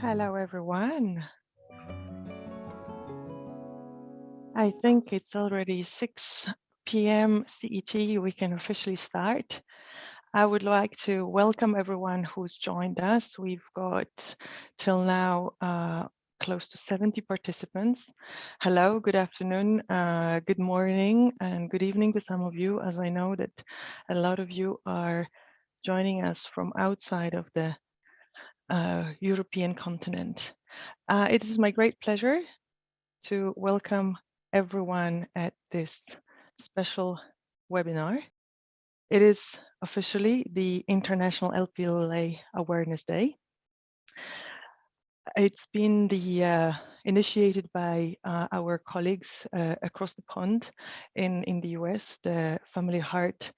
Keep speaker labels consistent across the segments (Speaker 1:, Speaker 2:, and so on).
Speaker 1: Hello, everyone. I think it's already 6 p.m. CET. We can officially start. I would like to welcome everyone who's joined us. We've got till now close to 70 participants. Hello, good afternoon, good morning, and good evening to some of you, as I know that a lot of you are joining us from outside of the European continent. It is my great pleasure to welcome everyone at this special webinar. It is officially the International LPLA Awareness Day. It's been initiated by our colleagues across the pond in the US, the Family Heart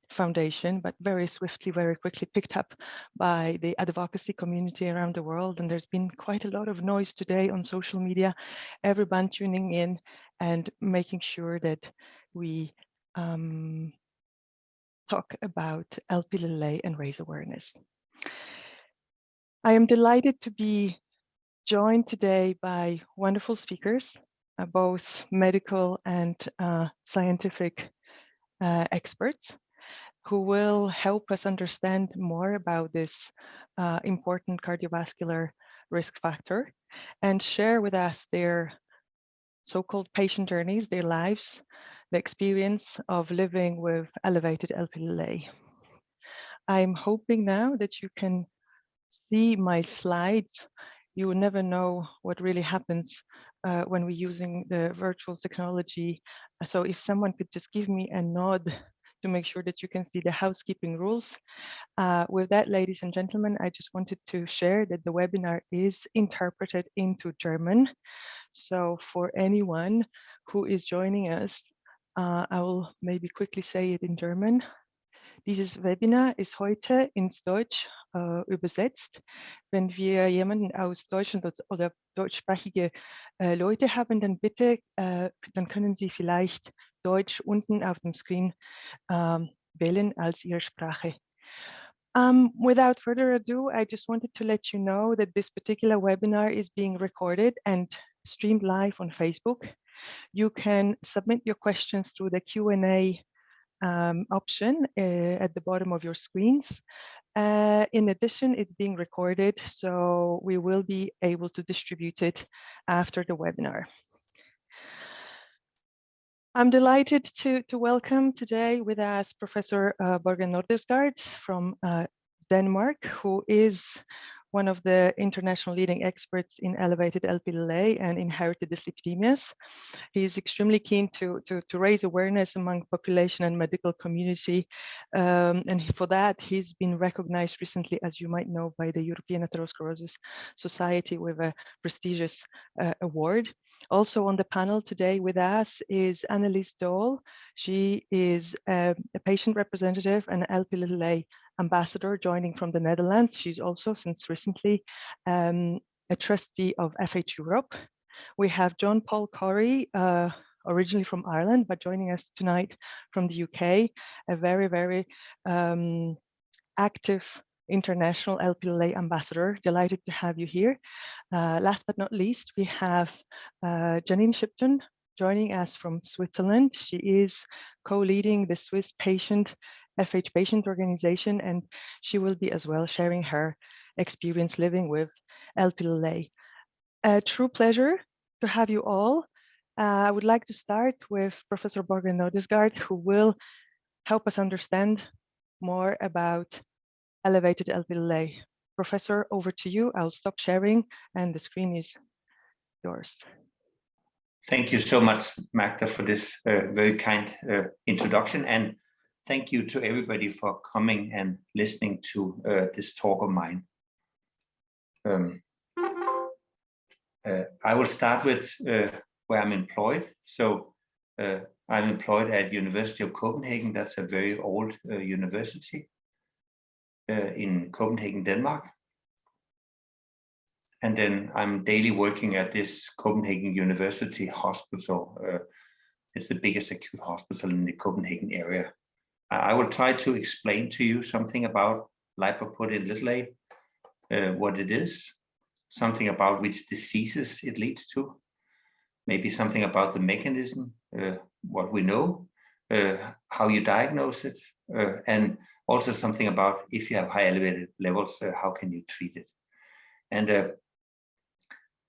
Speaker 1: Foundation, but very swiftly, very quickly picked up by the advocacy community around the world. And there's been quite a lot of noise today on social media, everyone tuning in and making sure that we talk about LPLA and raise awareness. I am delighted to be joined today by wonderful speakers, both medical and scientific experts, who will help us understand more about this important cardiovascular risk factor and share with us their so-called patient journeys, their lives, the experience of living with elevated LPLA. I'm hoping now that you can see my slides. You will never know what really happens when we're using the virtual technology. So if someone could just give me a nod to make sure that you can see the housekeeping rules. With that, ladies and gentlemen, I just wanted to share that the webinar is interpreted into German. So for anyone who is joining us, I will maybe quickly say it in German. Dieses Webinar ist heute ins Deutsch übersetzt. Wenn wir jemanden aus Deutschland oder deutschsprachige Leute haben, dann bitte, dann können Sie vielleicht Deutsch unten auf dem Screen wählen als Ihre Sprache. Without further ado, I just wanted to let you know that this particular webinar is being recorded and streamed live on Facebook. You can submit your questions through the Q&A option at the bottom of your screens. In addition, it's being recorded, so we will be able to distribute it after the webinar. I'm delighted to welcome today with us Professor Børge Nordesgaard from Denmark, who is one of the international leading experts in elevated LPLA and inherited dyslipidemias. He is extremely keen to raise awareness among population and medical community. And for that, he's been recognized recently, as you might know, by the European Atherosclerosis Society with a prestigious award. Also on the panel today with us is Annelies Doel. She is a patient representative and LPLA ambassador joining from the Netherlands. She's also since recently a trustee of FH Europe. We have John Paul Corey, originally from Ireland, but joining us tonight from the UK, a very, very active international LPLA ambassador. Delighted to have you here. Last but not least, we have Janine Shipton joining us from Switzerland. She is co-leading the Swiss FH patient organization, and she will be as well sharing her experience living with LPLA. A true pleasure to have you all. I would like to start with Professor Børge Nordesgaard, who will help us understand more about elevated LPLA. Professor, over to you. I'll stop sharing and the screen is yours.
Speaker 2: Thank you so much, Magda, for this very kind introduction. And thank you to everybody for coming and listening to this talk of mine. I will start with where I'm employed. So I'm employed at University of Copenhagen. That's a very old university in Copenhagen, Denmark. And then I'm daily working at this Copenhagen University Hospital. It's the biggest acute hospital in the Copenhagen area. I will try to explain to you something about lipoprotein little a, what it is, something about which diseases it leads to, maybe something about the mechanism, what we know, how you diagnose it, and also something about if you have high elevated levels, how can you treat it. And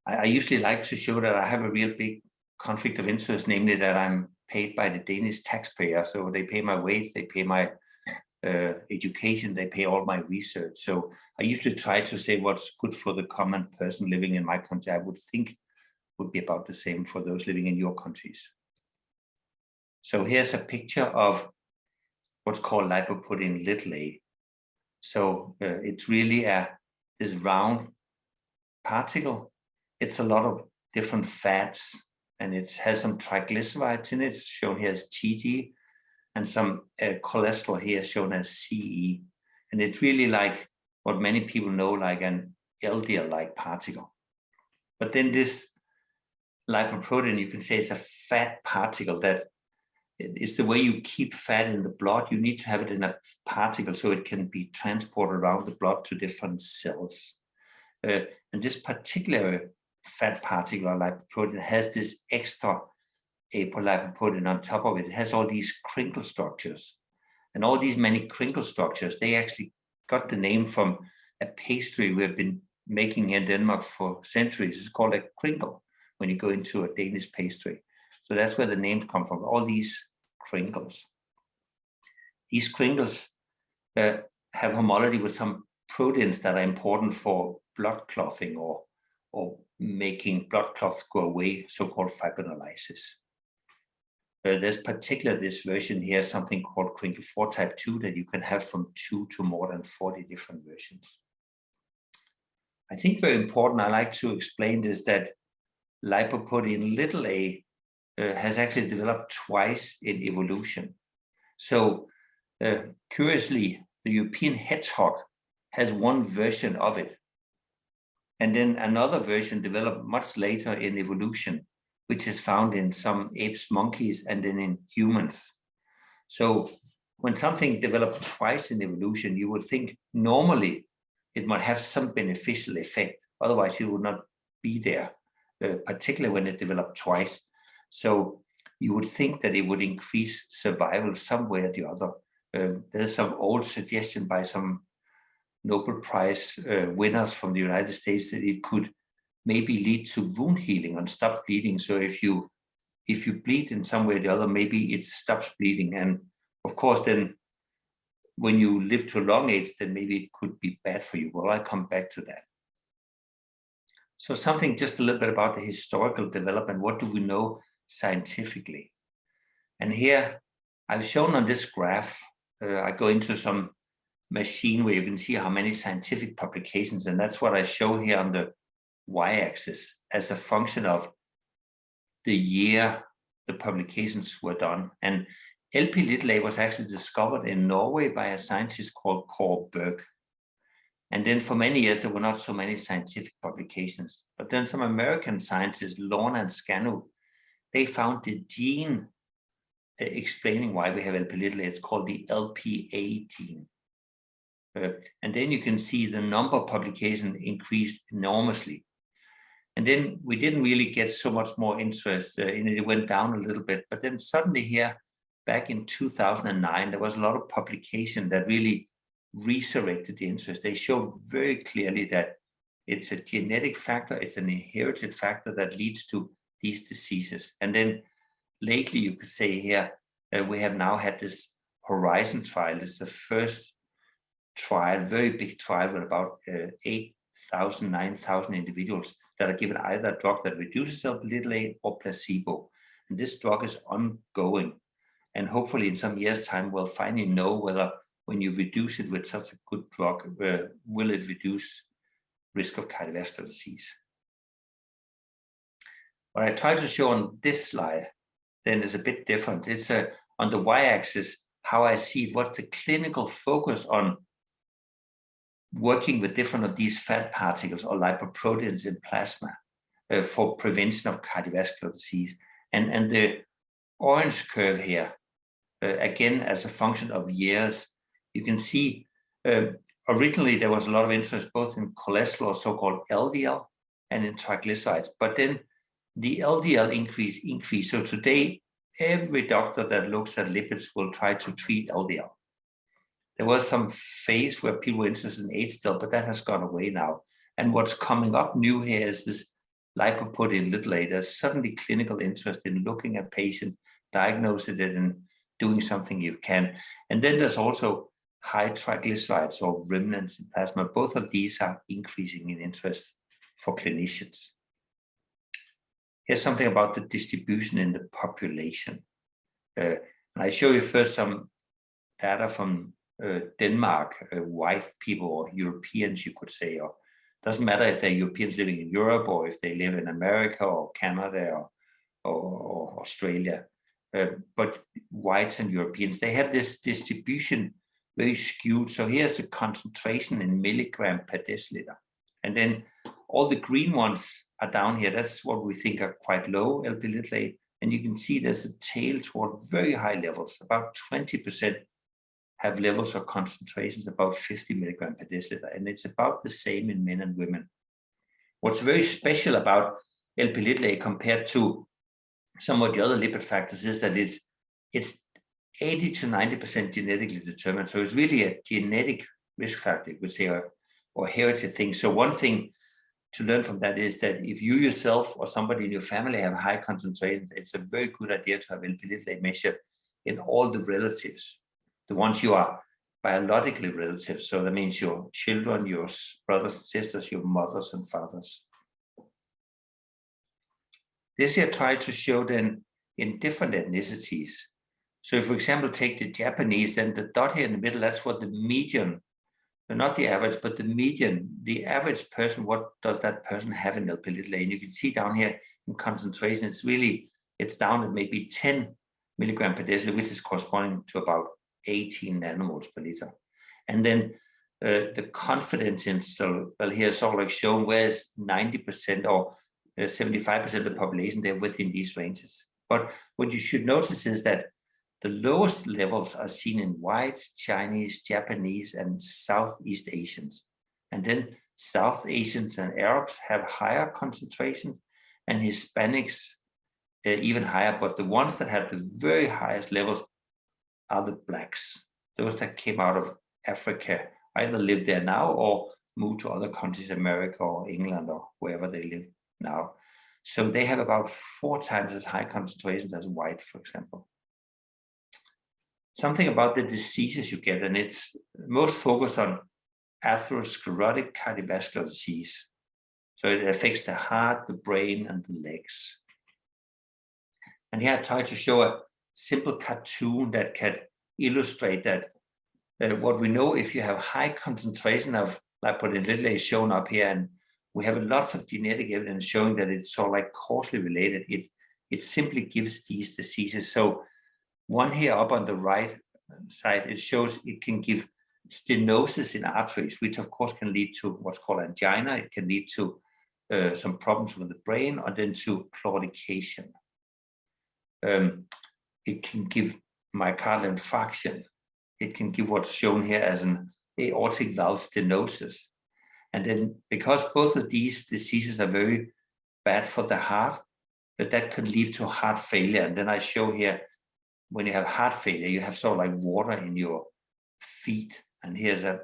Speaker 2: I usually like to show that I have a real big conflict of interest, namely that I'm paid by the Danish taxpayer. So they pay my wage, they pay my education, they pay all my research. So I usually try to say what's good for the common person living in my country. I would think would be about the same for those living in your countries. So here's a picture of what's called lipoprotein little a. So it's really this round particle. It's a lot of different fats, and it has some triglycerides in it, shown here as TG, and some cholesterol here shown as CE. And it's really like what many people know, like an LDL-like particle. But then this lipoprotein, you can say it's a fat particle that it's the way you keep fat in the blood. You need to have it in a particle so it can be transported around the blood to different cells. And this particular fat particle, or lipoprotein, has this extra apolipoprotein on top of it. It has all these crinkle structures. And all these many crinkle structures, they actually got the name from a pastry we've been making in Denmark for centuries. It's called a crinkle when you go into a Danish pastry. So that's where the name comes from, all these crinkles. These crinkles have homology with some proteins that are important for blood clotting or making blood clots go away, so-called fibrinolysis. There's particularly this version here, something called crinkle 4 type 2, that you can have from 2 to more than 40 different versions. I think very important, I like to explain this, that lipoprotein little a has actually developed twice in evolution. So curiously, the European hedgehog has one version of it. And then another version developed much later in evolution, which is found in some apes, monkeys, and then in humans. So when something developed twice in evolution, you would think normally it might have some beneficial effect. Otherwise, it would not be there, particularly when it developed twice. So you would think that it would increase survival some way or the other. There's some old suggestion by some Nobel Prize winners from the United States that it could maybe lead to wound healing and stop bleeding. So if you bleed in some way or the other, maybe it stops bleeding. And of course, then when you live to a long age, then maybe it could be bad for you. Well, I'll come back to that. So something just a little bit about the historical development. What do we know scientifically? And here I've shown on this graph, I go into some machine where you can see how many scientific publications, and that's what I show here on the y-axis as a function of the year the publications were done. And LP little a was actually discovered in Norway by a scientist called Kåre Berg. And then for many years, there were not so many scientific publications. But then some American scientists, Lorna and Scanu, they found the gene explaining why we have LP little a. It's called the LPA gene. And then you can see the number of publications increased enormously. And then we didn't really get so much more interest in it. It went down a little bit. But then suddenly here, back in 2009, there was a lot of publication that really resurrected the interest. They show very clearly that it's a genetic factor, it's an inherited factor that leads to these diseases. And then lately, you could say here, we have now had this Horizon trial. It's the first trial, very big trial with about 8,000, 9,000 individuals that are given either a drug that reduces LP little a or placebo. And this drug is ongoing. And hopefully in some years' time, we'll finally know whether when you reduce it with such a good drug, will it reduce risk of cardiovascular disease. What I try to show on this slide then is a bit different. It's on the y-axis, how I see it, what's the clinical focus on working with different of these fat particles or lipoproteins in plasma for prevention of cardiovascular disease. And the orange curve here, again, as a function of years, you can see originally there was a lot of interest both in cholesterol, so-called LDL, and in triglycerides, but then the LDL increased. So today, every doctor that looks at lipids will try to treat LDL. There was some phase where people were interested in HDL, but that has gone away now. And what's coming up new here is this lipoprotein little a. There's suddenly clinical interest in looking at patients, diagnosing it, and doing something you can. And then there's also high triglycerides or remnants in plasma. Both of these are increasing in interest for clinicians. Here's something about the distribution in the population. And I show you first some data from Denmark, white people or Europeans, you could say, or doesn't matter if they're Europeans living in Europe or if they live in America or Canada or Australia, but whites and Europeans, they have this distribution very skewed. So here's the concentration in milligram per deciliter. And then all the green ones are down here. That's what we think are quite low Lp(a). And you can see there's a tail toward very high levels. About 20% have levels or concentrations above 50 milligram per deciliter. And it's about the same in men and women. What's very special about Lp(a) compared to some of the other lipid factors is that it's 80 to 90% genetically determined. So it's really a genetic risk factor, you could say, or heritage thing. So one thing to learn from that is that if you yourself or somebody in your family have high concentrations, it's a very good idea to have Lp(a) measured in all the relatives, the ones you are biologically relatives. So that means your children, your brothers and sisters, your mothers and fathers. This here tried to show then in different ethnicities. So if, for example, take the Japanese, then the dot here in the middle, that's what the median, not the average, but the median, the average person, what does that person have in Lp(a)? And you can see down here in concentration, it's down at maybe 10 milligram per deciliter, which is corresponding to about 18 nanomoles per liter. And then the confidence interval, well, here is sort of like shown where's 90% or 75% of the population, they're within these ranges. But what you should notice is that the lowest levels are seen in whites, Chinese, Japanese, and Southeast Asians. And then South Asians and Arabs have higher concentrations, and Hispanics even higher. But the ones that have the very highest levels are the blacks, those that came out of Africa, either live there now or moved to other countries, America or England or wherever they live now. So they have about 4 times as high concentrations as white, for example. Something about the diseases you get, and it's most focused on atherosclerotic cardiovascular disease. So it affects the heart, the brain, and the legs. And here I tried to show a simple cartoon that can illustrate that what we know, if you have high concentration of lipoprotein is shown up here, and we have lots of genetic evidence showing that it's sort of like causally related. It simply gives these diseases. So one here up on the right side, it shows it can give stenosis in arteries, which of course can lead to what's called angina. It can lead to some problems with the brain, or then to claudication. It can give myocardial infarction. It can give what's shown here as an aortic valve stenosis. And then because both of these diseases are very bad for the heart, that could lead to heart failure. And then I show here, when you have heart failure, you have sort of like water in your feet. And here's a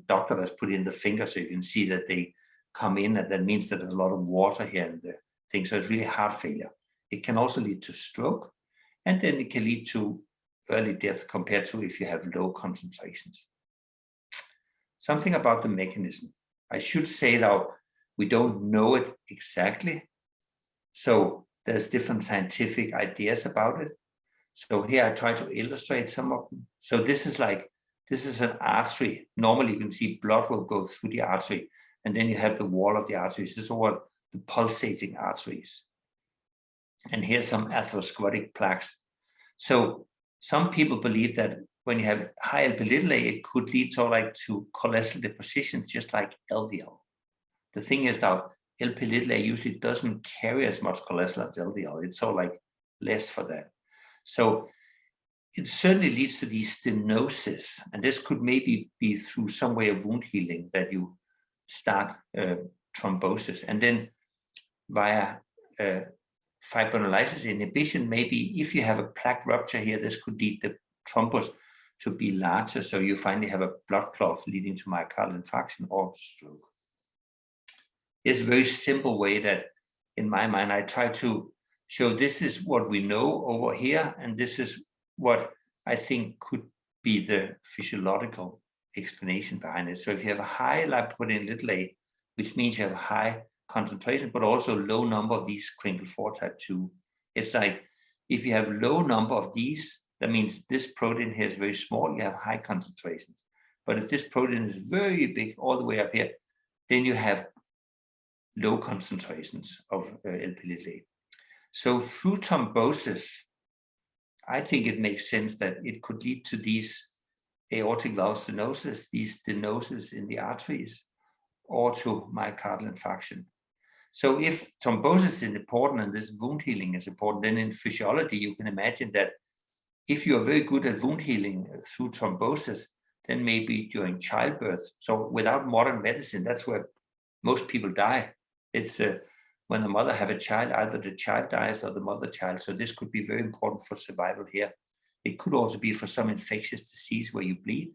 Speaker 2: doctor that's put in the finger, so you can see that they come in, and that means that there's a lot of water here in the thing. So it's really heart failure. It can also lead to stroke, and then it can lead to early death compared to if you have low concentrations. Something about the mechanism. I should say that we don't know it exactly. So there's different scientific ideas about it. So here I try to illustrate some of them. So this is an artery. Normally you can see blood will go through the artery, and then you have the wall of the arteries. This is all the pulsating arteries. And here's some atherosclerotic plaques. So some people believe that when you have high Lp(a), it could lead to cholesterol deposition, just like LDL. The thing is that Lp(a) usually doesn't carry as much cholesterol as LDL. It's sort of like less for that. So it certainly leads to these stenosis, and this could maybe be through some way of wound healing that you start thrombosis, and then via fibrinolysis inhibition, maybe if you have a plaque rupture here, this could lead the thrombus to be larger, so you finally have a blood clot leading to myocardial infarction or stroke. It's a very simple way that, in my mind, I try to show this is what we know over here, and this is what I think could be the physiological explanation behind it. So if you have a high lipoprotein little a, which means you have a high concentration, but also low number of these crinkle 4 type 2, it's like if you have low number of these, that means this protein here is very small, you have high concentrations. But if this protein is very big all the way up here, then you have low concentrations of Lp(a). So through thrombosis, I think it makes sense that it could lead to these aortic valve stenosis, these stenosis in the arteries, or to myocardial infarction. So if thrombosis is important and this wound healing is important, then in physiology, you can imagine that if you are very good at wound healing through thrombosis, then maybe during childbirth. So without modern medicine, that's where most people die. It's when the mother have a child, either the child dies or the mother child. So this could be very important for survival here. It could also be for some infectious disease where you bleed,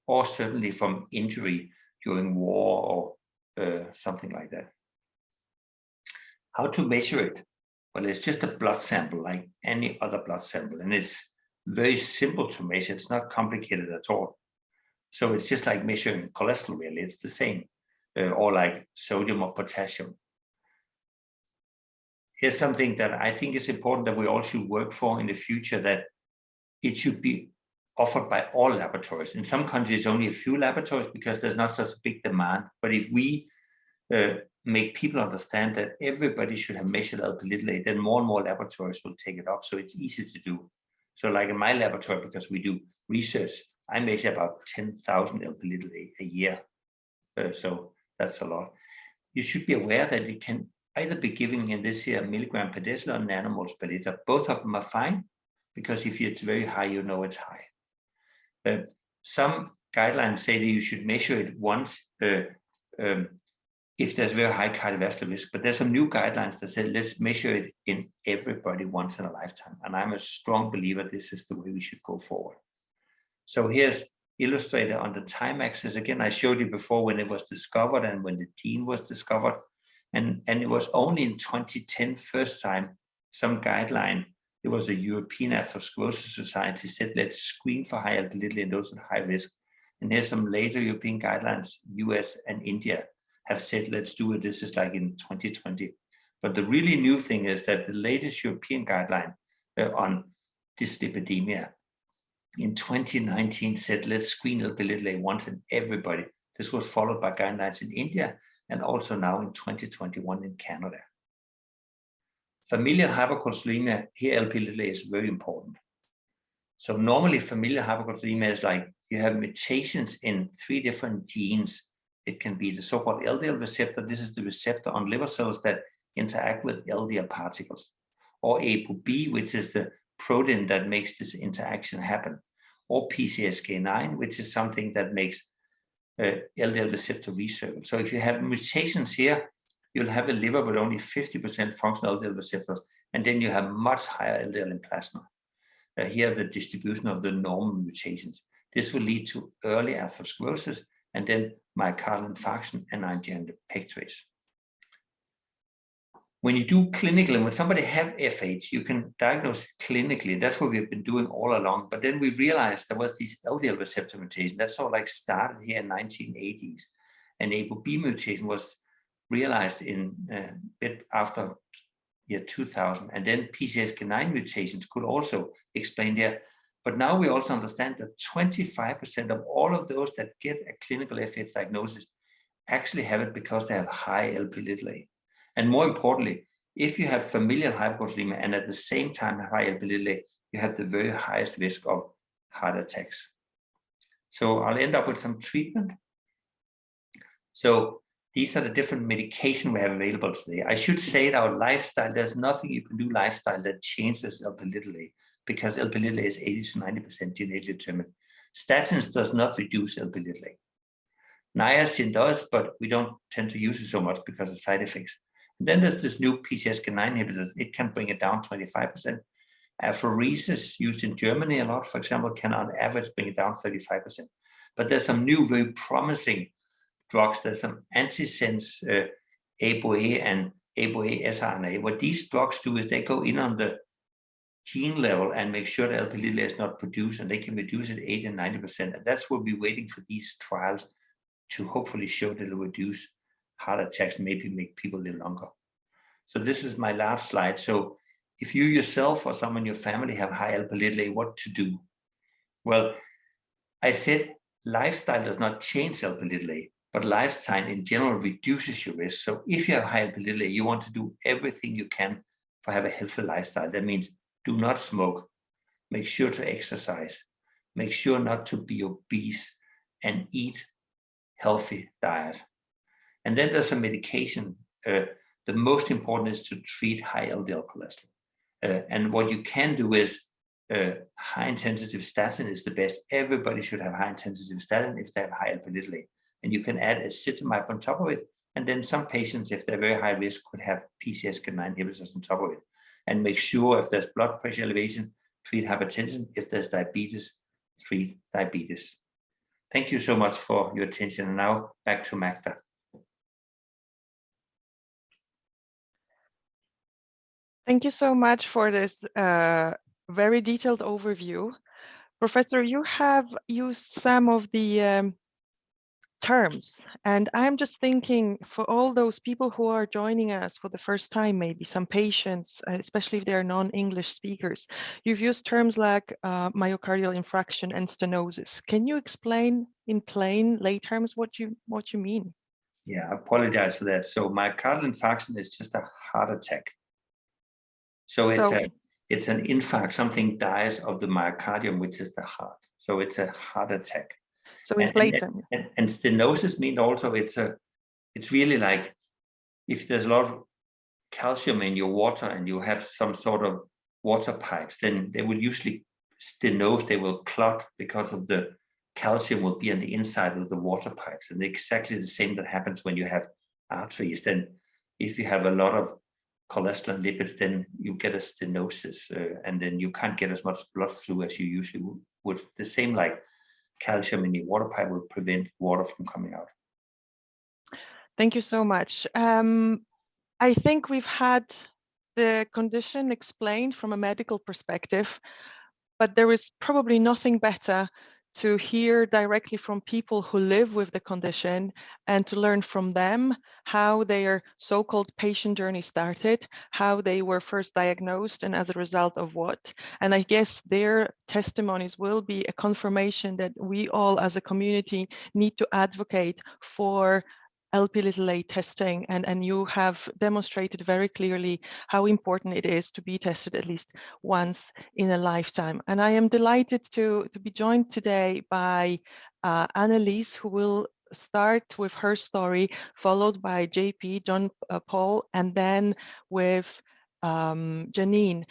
Speaker 2: or certainly from injury during war or something like that. How to measure it? Well, it's just a blood sample like any other blood sample, and it's very simple to measure. It's not complicated at all. So it's just like measuring cholesterol, really. It's the same, or like sodium or potassium. Here's something that I think is important that we all should work for in the future, that it should be offered by all laboratories. In some countries, only a few laboratories because there's not such a big demand. But if we make people understand that everybody should have measured Lp(a), then more and more laboratories will take it up. So it's easy to do. So like in my laboratory, because we do research, I measure about 10,000 Lp(a) a year. So that's a lot. You should be aware that it can either be given in this here milligram per deciliter or nanomoles per liter. Both of them are fine, because if it's very high, you know it's high. Some guidelines say that you should measure it once if there's very high cardiovascular risk, but there's some new guidelines that say let's measure it in everybody once in a lifetime. And I'm a strong believer this is the way we should go forward. So here's illustrated on the time axis. Again, I showed you before when it was discovered and when the gene was discovered. And it was only in 2010, first time, some guideline, it was a European Atherosclerosis Society, said let's screen for high Lp(a) in those at high risk. And here's some later European guidelines, US and India have said let's do it. This is like in 2020. But the really new thing is that the latest European guideline on dyslipidemia in 2019 said let's screen Lp(a) once in everybody. This was followed by guidelines in India, and also now in 2021 in Canada. Familial hypercholesterolemia, here Lp(a) is very important. So normally familial hypercholesterolemia is like you have mutations in 3 different genes. It can be the so-called LDL receptor. This is the receptor on liver cells that interact with LDL particles. Or ApoB, which is the protein that makes this interaction happen. Or PCSK9, which is something that makes LDL receptor recircle. So if you have mutations here, you'll have a liver with only 50% functional LDL receptors, and then you have much higher LDL in plasma. Here, the distribution of the normal mutations. This will lead to early atherosclerosis and then myocardial infarction and IgA pectoris. When you do clinically, when somebody have FH, you can diagnose it clinically. That's what we've been doing all along. But then we realized there was these LDL receptor mutation that sort of like started here in 1980s. And ApoB mutation was realized in a bit after year 2000. And then PCSK9 mutations could also explain there. But now we also understand that 25% of all of those that get a clinical FH diagnosis actually have it because they have high Lp(a). And more importantly, if you have familial hypercholesterolemia and at the same time high Lp(a), you have the very highest risk of heart attacks. So I'll end up with some treatment. So these are the different medications we have available today. I should say that our lifestyle, there's nothing you can do lifestyle that changes Lp(a). because Lp(a) is 80 to 90% genetically determined. Statins does not reduce Lp(a). Niacin does, but we don't tend to use it so much because of side effects. And then there's this new PCSK9 inhibitors. It can bring it down 25%. Apheresis, used in Germany a lot, for example, can on average bring it down 35%. But there's some new, very promising drugs. There's some antisense ApoA and ApoA siRNA. What these drugs do is they go in on the gene level and make sure that Lp(a) is not produced, and they can reduce it 80 and 90%. And that's what we're waiting for these trials to hopefully show that it'll reduce heart attacks, maybe make people live longer. So this is my last slide. So if you yourself or someone in your family have high Lp(a), what to do? Well, I said lifestyle does not change Lp(a), but lifestyle in general reduces your risk. So if you have high Lp(a), you want to do everything you can for have a healthy lifestyle. That means do not smoke, make sure to exercise, make sure not to be obese, and eat healthy diet. And then there's some medication. The most important is to treat high LDL cholesterol. And what you can do is high intensity statin is the best. Everybody should have high intensity statin if they have high Lp(a). And you can add ezetimibe on top of it. And then some patients, if they're very high risk, could have PCSK9 inhibitors on top of it. And make sure if there's blood pressure elevation, treat hypertension. If there's diabetes, treat diabetes. Thank you so much for your attention. And now back to Magda.
Speaker 1: Thank you so much for this very detailed overview. Professor, you have used some of the terms, and I'm just thinking for all those people who are joining us for the first time, maybe some patients, especially if they're non-English speakers, you've used terms like myocardial infarction and stenosis. Can you explain in plain lay terms what you mean?
Speaker 2: Yeah, I apologize for that. So myocardial infarction is just a heart attack. So it's an infarct, something dies of the myocardium, which is the heart. So it's a heart attack.
Speaker 1: So it's blatant.
Speaker 2: And stenosis means also it's really like if there's a lot of calcium in your water and you have some sort of water pipes, then they will usually stenose, they will clot because of the calcium will be on the inside of the water pipes. And exactly the same that happens when you have arteries. Then if you have a lot of cholesterol and lipids, then you get a stenosis and then you can't get as much blood flow as you usually would. The same like calcium in the water pipe will prevent water from coming out.
Speaker 1: Thank you so much. I think we've had the condition explained from a medical perspective, but there is probably nothing better to hear directly from people who live with the condition and to learn from them how their so-called patient journey started, how they were first diagnosed, and as a result of what. And I guess their testimonies will be a confirmation that we all as a community need to advocate for Lp(a) testing, and you have demonstrated very clearly how important it is to be tested at least once in a lifetime. And I am delighted to be joined today by Annelies, who will start with her story, followed by JP, John Paul, and then with Janine.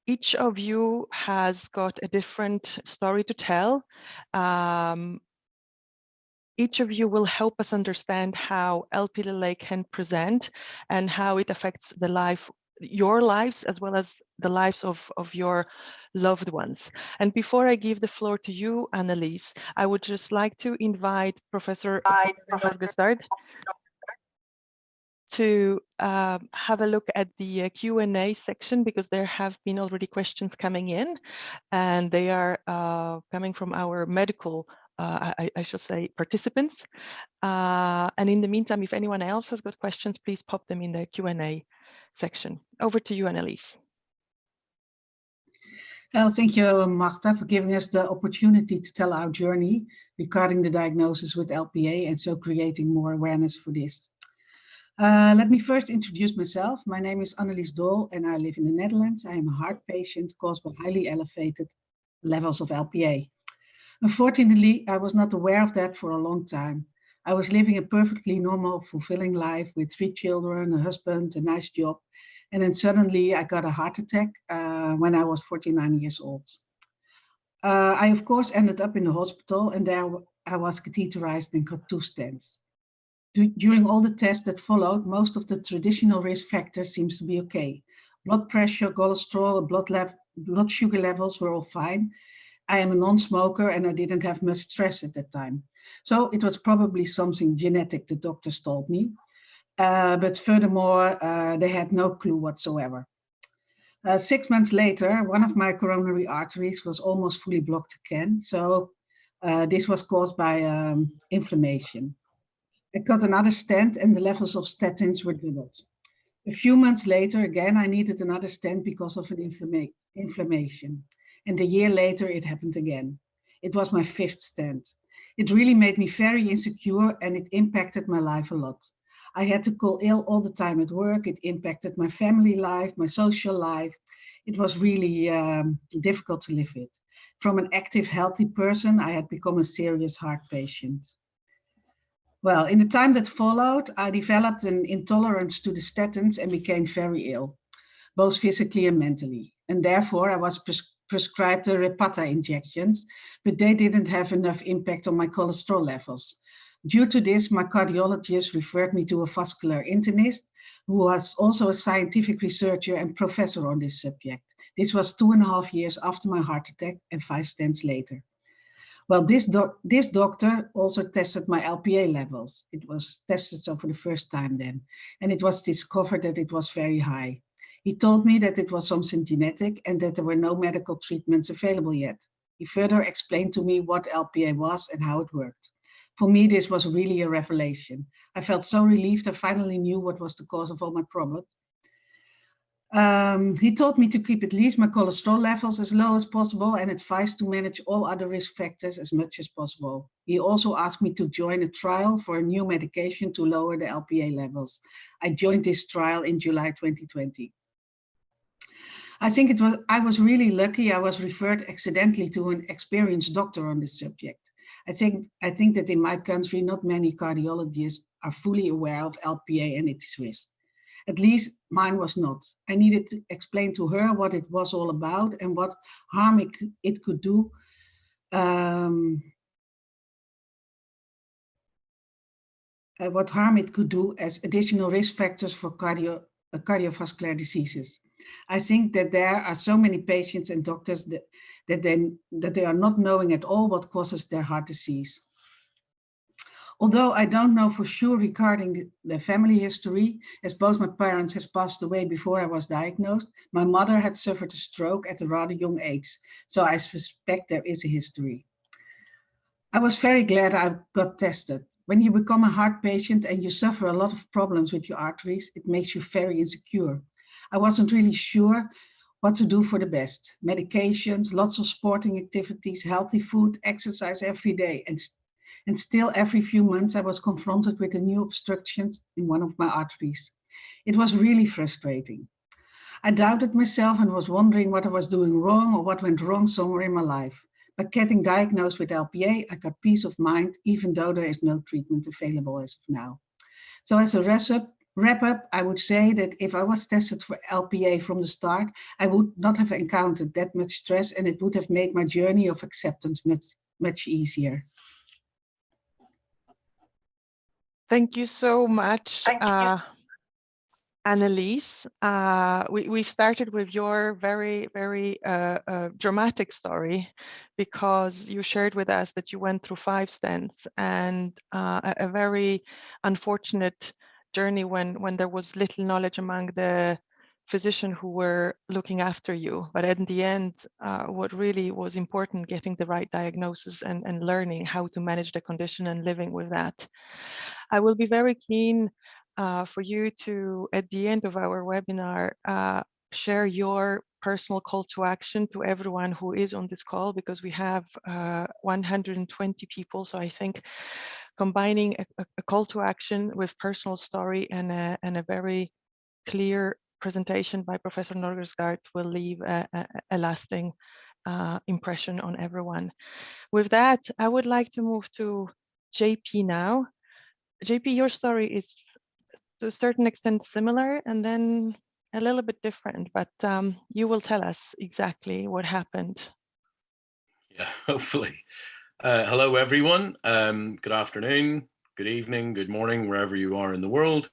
Speaker 1: Each of you has got a different story to tell. Each of you will help us understand how Lp(a) can present and how it affects your lives as well as the lives of your loved ones. And before I give the floor to you, Annelies, I would just like to invite Professor Norgestad to have a look at the Q&A section, because there have been already questions coming in, and they are coming from our medical I should say participants. And in the meantime, if anyone else has got questions, please pop them in the Q&A section. Over to you, Annelies.
Speaker 3: Well, thank you, Marta, for giving us the opportunity to tell our journey regarding the diagnosis with Lp(a) and so creating more awareness for this. Let me first introduce myself. My name is Annelies Dool and I live in the Netherlands. I am a heart patient caused by highly elevated levels of Lp(a). Unfortunately, I was not aware of that for a long time. I was living a perfectly normal, fulfilling life with 3 children, a husband, a nice job, And then suddenly I got a heart attack when I was 49 years old. I, of course, ended up in the hospital, and there I was catheterized and got 2 stents. During all the tests that followed, most of the traditional risk factors seems to be okay. Blood pressure, cholesterol, blood sugar levels were all fine. I am a non-smoker and I didn't have much stress at that time. So it was probably something genetic, the doctors told me. But furthermore, they had no clue whatsoever. 6 months later, one of my coronary arteries was almost fully blocked again. So this was caused by inflammation. I got another stent and the levels of statins were doubled. A few months later, again, I needed another stent because of an inflammation. And a year later, it happened again. It was my 5th stent. It really made me very insecure and it impacted my life a lot. I had to call ill all the time at work. It impacted my family life, my social life. It was really difficult to live with. From an active, healthy person, I had become a serious heart patient. Well, in the time that followed, I developed an intolerance to the statins and became very ill, both physically and mentally. And therefore, I was prescribed the Repatha injections, but they didn't have enough impact on my cholesterol levels. Due to this, my cardiologist referred me to a vascular internist who was also a scientific researcher and professor on this subject. This was 2.5 years after my heart attack and 5 stents later. Well, this doctor also tested my LPA levels. It was tested so for the first time then, and it was discovered that it was very high. He told me that it was something genetic and that there were no medical treatments available yet. He further explained to me what LPA was and how it worked. For me, this was really a revelation. I felt so relieved I finally knew what was the cause of all my problems. He told me to keep at least my cholesterol levels as low as possible and advised to manage all other risk factors as much as possible. He also asked me to join a trial for a new medication to lower the LPA levels. I joined this trial in July 2020. I think I was really lucky. I was referred accidentally to an experienced doctor on this subject. I think that in my country, not many cardiologists are fully aware of LPA and its risks. At least mine was not. I needed to explain to her what it was all about and what harm it could do. What harm it could do as additional risk factors for cardiovascular diseases. I think that there are so many patients and doctors that they are not knowing at all what causes their heart disease. Although I don't know for sure regarding the family history, as both my parents has passed away before I was diagnosed, my mother had suffered a stroke at a rather young age, so I suspect there is a history. I was very glad I got tested. When you become a heart patient and you suffer a lot of problems with your arteries, it makes you very insecure. I wasn't really sure what to do for the best. Medications, lots of sporting activities, healthy food, exercise every day, and still every few months I was confronted with a new obstruction in one of my arteries. It was really frustrating. I doubted myself and was wondering what I was doing wrong or what went wrong somewhere in my life. By getting diagnosed with LPA, I got peace of mind, even though there is no treatment available as of now. So as a wrap up, I would say that if I was tested for LPA from the start, I would not have encountered that much stress and it would have made my journey of acceptance much easier.
Speaker 1: Thank you so much, Annelies. We've started with your very, very dramatic story because you shared with us that you went through 5 stents and a very unfortunate journey when there was little knowledge among the physicians who were looking after you. But in the end, what really was important, getting the right diagnosis and learning how to manage the condition and living with that. I will be very keen for you to, at the end of our webinar, share your personal call to action to everyone who is on this call, because we have 120 people. So I think combining a call to action with personal story and a very clear presentation by Professor Norgersgaard will leave a lasting impression on everyone. With that, I would like to move to JP now. JP, your story is to a certain extent similar, and then a little bit different, but you will tell us exactly what happened.
Speaker 4: Yeah, hopefully. Hello, everyone. Good afternoon, good evening, good morning, wherever you are in the world.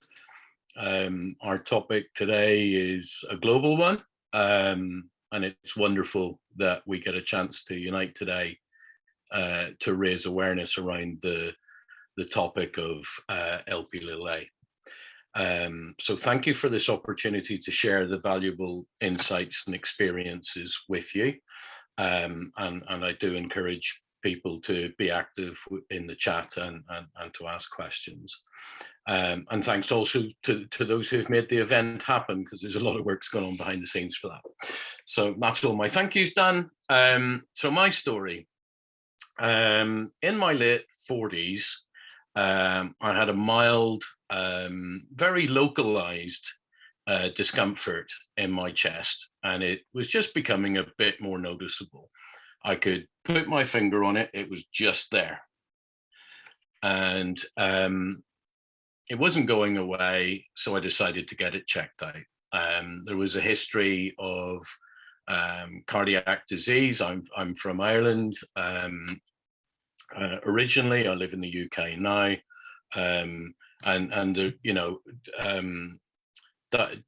Speaker 4: Our topic today is a global one, and it's wonderful that we get a chance to unite today to raise awareness around the topic of Lp(a). So thank you for this opportunity to share the valuable insights and experiences with you. And I do encourage people to be active in the chat and to ask questions. And thanks also to those who've made the event happen, because there's a lot of work's going on behind the scenes for that. So that's all my thank yous done. So my story, in my late 40s, I had a mild, very localized discomfort in my chest, and it was just becoming a bit more noticeable. I could put my finger on it, it was just there. And it wasn't going away, so I decided to get it checked out. There was a history of cardiac disease. I'm from Ireland. Originally, I live in the UK now.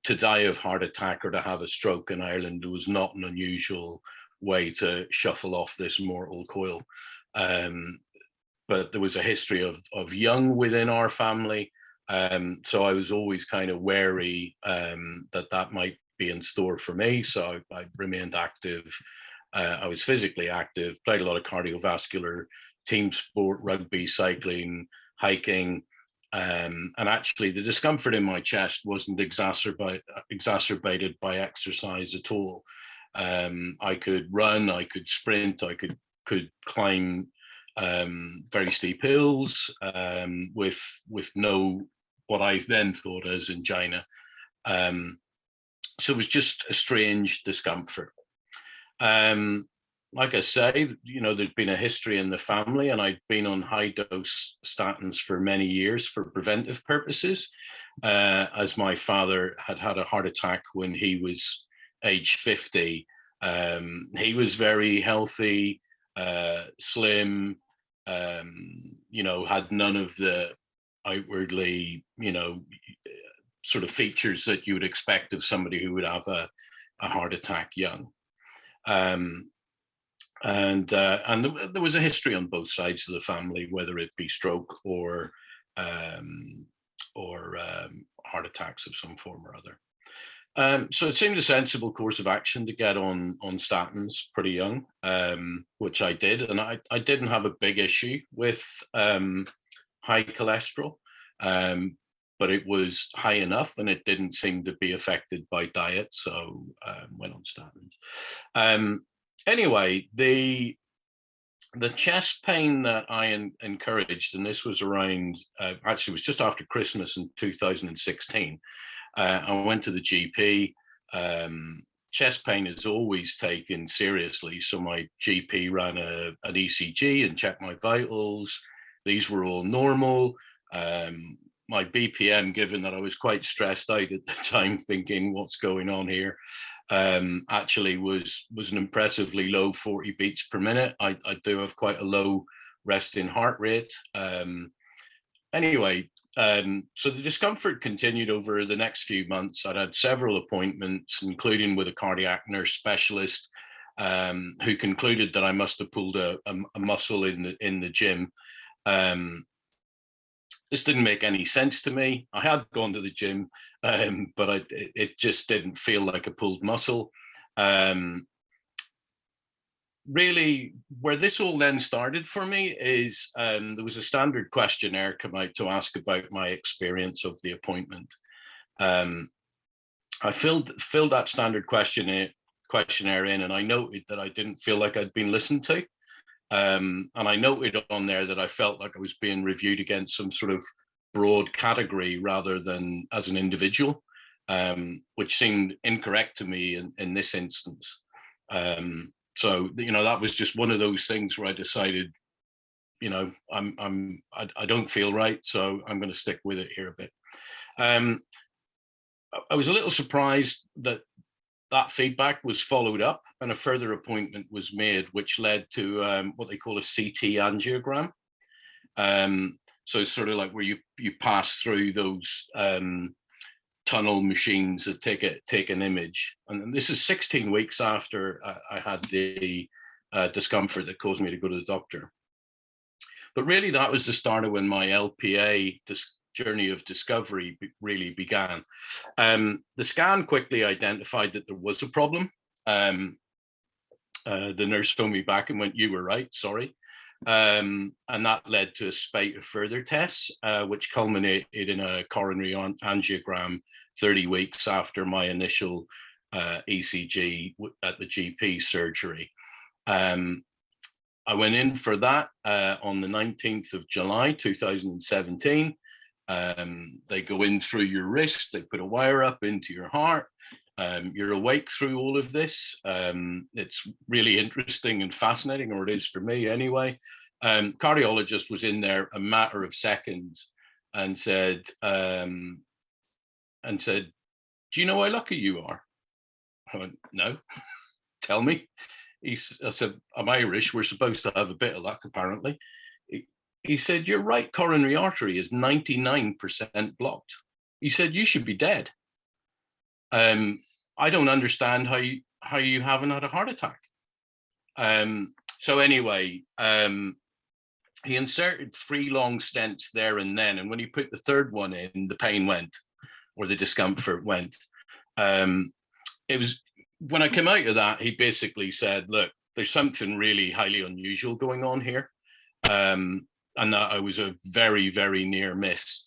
Speaker 4: To die of heart attack or to have a stroke in Ireland was not an unusual way to shuffle off this mortal coil. But there was a history of young within our family. So I was always kind of wary that might be in store for me. So I remained active. I was physically active, played a lot of cardiovascular, team sport, rugby, cycling, hiking. And actually the discomfort in my chest wasn't exacerbated by exercise at all. I could run, I could sprint, I could climb very steep hills with no, what I then thought as angina. So it was just a strange discomfort. Like I say, there's been a history in the family, and I'd been on high dose statins for many years for preventive purposes, as my father had had a heart attack when he was age 50. He was very healthy, slim, had none of the outwardly, sort of features that you would expect of somebody who would have a heart attack young. And there was a history on both sides of the family, whether it be stroke or heart attacks of some form or other. So it seemed a sensible course of action to get on statins pretty young, which I did. And I didn't have a big issue with high cholesterol, but it was high enough and it didn't seem to be affected by diet. So went on statins. Anyway, the chest pain that I encouraged, and this was around, actually it was just after Christmas in 2016, I went to the GP. Chest pain is always taken seriously. So my GP ran an ECG and checked my vitals. These were all normal. My BPM, given that I was quite stressed out at the time thinking what's going on here, actually was an impressively low 40 beats per minute. I do have quite a low resting heart rate. Anyway, so the discomfort continued over the next few months. I'd had several appointments, including with a cardiac nurse specialist, who concluded that I must have pulled a muscle in the gym. This didn't make any sense to me. I had gone to the gym, but it just didn't feel like a pulled muscle. Really, where this all then started for me is there was a standard questionnaire come out to ask about my experience of the appointment. I filled that standard questionnaire in, and I noted that I didn't feel like I'd been listened to. And I noted on there that I felt like I was being reviewed against some sort of broad category rather than as an individual, which seemed incorrect to me in this instance. So, that was just one of those things where I decided, I don't feel right, so I'm going to stick with it here a bit. I was a little surprised that that feedback was followed up and a further appointment was made, which led to what they call a CT angiogram. So it's sort of like where you pass through those tunnel machines that take an image. And this is 16 weeks after I had the discomfort that caused me to go to the doctor. But really, that was the start of when my LPA journey of discovery really began. The scan quickly identified that there was a problem. The nurse phoned me back and went, "You were right, sorry." And that led to a spate of further tests, which culminated in a coronary angiogram 30 weeks after my initial ECG at the GP surgery. I went in for that on the 19th of July, 2017. They go in through your wrist, they put a wire up into your heart. You're awake through all of this. It's really interesting and fascinating, or it is for me anyway. Cardiologist was in there a matter of seconds and said, "Do you know how lucky you are?" I went, "No." "Tell me." I said, "I'm Irish. We're supposed to have a bit of luck, apparently." He said, "Your right coronary artery is 99% blocked." He said, "You should be dead. I don't understand how you haven't had a heart attack." So anyway, he inserted 3 long stents there and then. And when he put the third one in, the pain went, or the discomfort went. It was when I came out of that, he basically said, "Look, there's something really highly unusual going on here." And that I was a very, very near miss.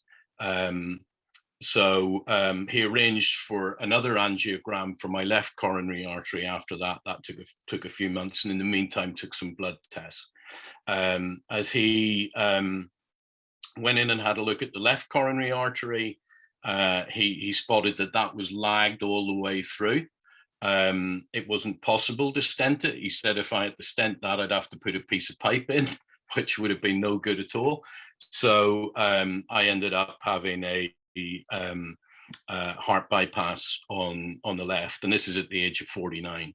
Speaker 4: So he arranged for another angiogram for my left coronary artery after that. That took a few months, and in the meantime took some blood tests. As he went in and had a look at the left coronary artery, he spotted that was lagged all the way through. It wasn't possible to stent it. He said if I had to stent that, I'd have to put a piece of pipe in, which would have been no good at all. So I ended up having a heart bypass on the left, and this is at the age of 49.